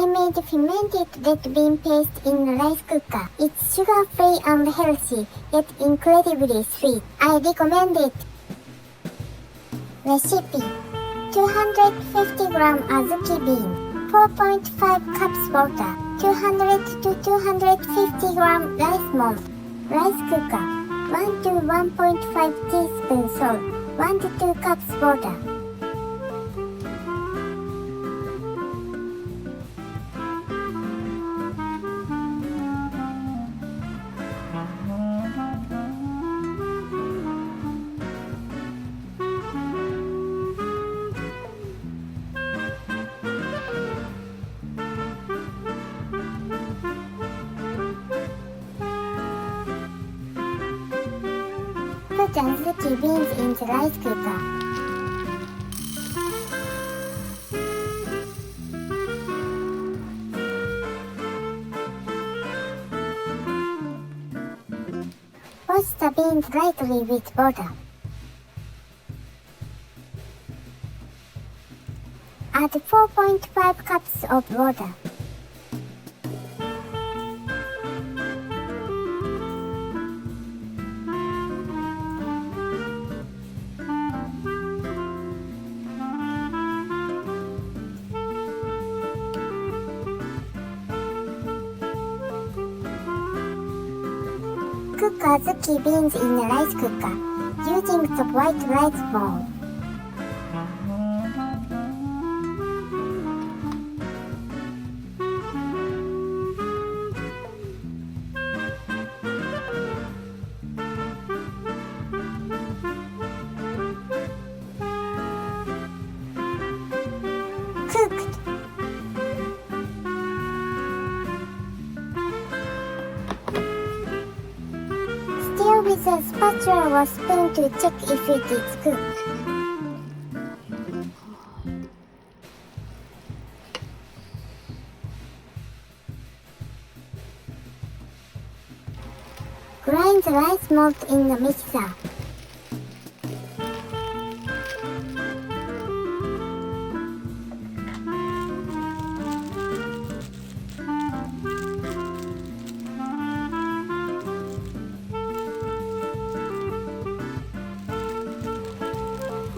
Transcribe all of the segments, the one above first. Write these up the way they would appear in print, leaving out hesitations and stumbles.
I made fermented red bean paste in a rice cooker. It's sugar-free and healthy, yet incredibly sweet. I recommend it. Recipe: 250 gram azuki bean, 4.5 cups water, 200 to 250 gram rice mold, rice cooker, 1 to 1.5 teaspoon salt, 1 to 2 cups water. Put azuki beans in the rice cooker. Wash the beans lightly with water. Add 4.5 cups of water. Cook azuki beans in a rice cooker using the white rice bowl. Cooked. Stir with a spatula or spoon to check if it is cooked. Grind the rice malt in the mixer.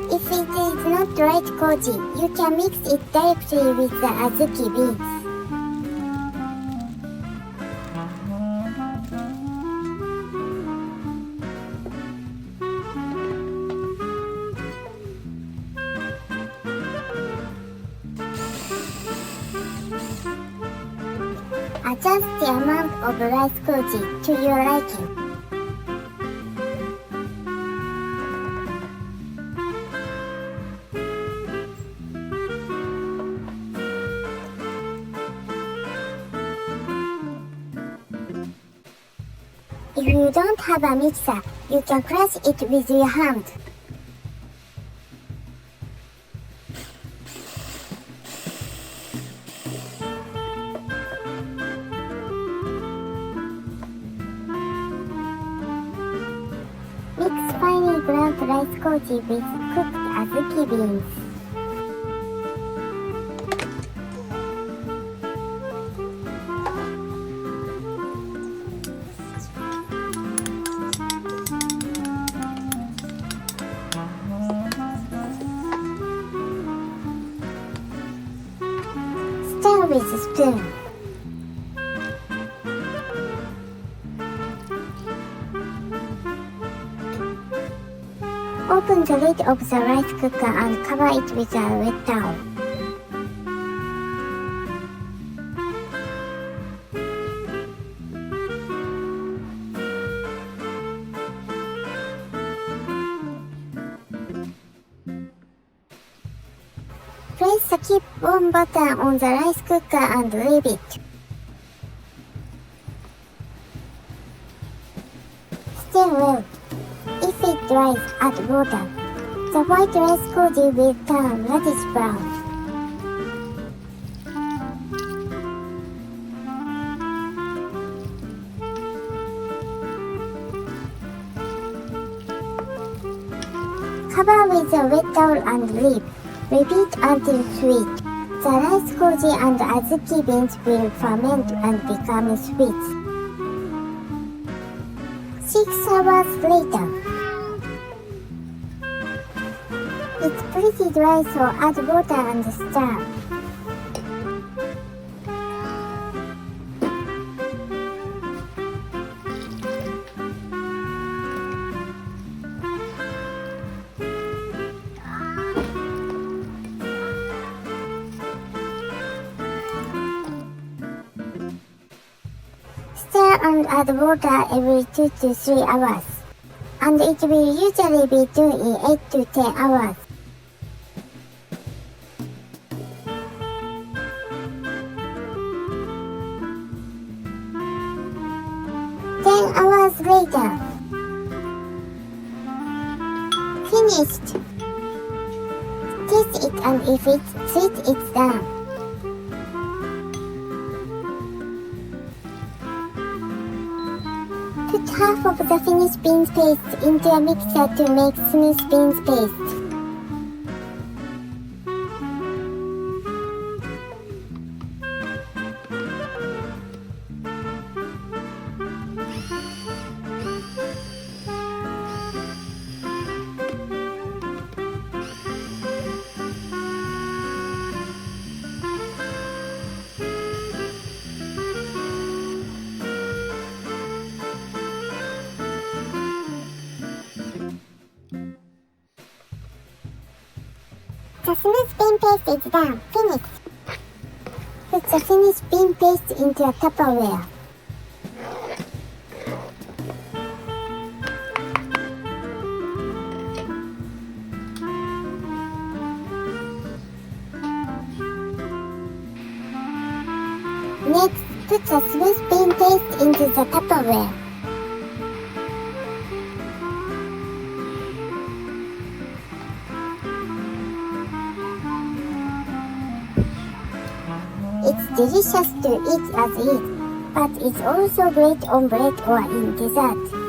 If it is not right koji, you can mix it directly with the azuki beans. Adjust the amount of rice koji to your liking. If you don't have a mixer, you can crush it with your hand. Mix finely ground rice koji with cooked azuki beans. Stir with a spoon. Open the lid of the rice cooker and cover it with a wet towel. Press the keep on button on the rice cooker and leave it. Stir well. If it dries, add water. The white rice koji will turn reddish brown. Cover with a wet towel and leave. Repeat until sweet. The rice koji and azuki beans will ferment and become sweet. 6 hours later. It's pretty dry, so add water and stir. Stir and add water every 2 to 3 hours, and it will usually be done in 8 to 10 hours. 10 hours later. Finished. Taste it, and if it's sweet, it's done. Put half of the finished beans paste into a mixer to make smooth beans paste. The smooth bean paste is done. Finished. Put the finished bean paste into a Tupperware. Next, put the smooth bean paste into the Tupperware. It's delicious to eat as is, but it's also great on bread or in dessert.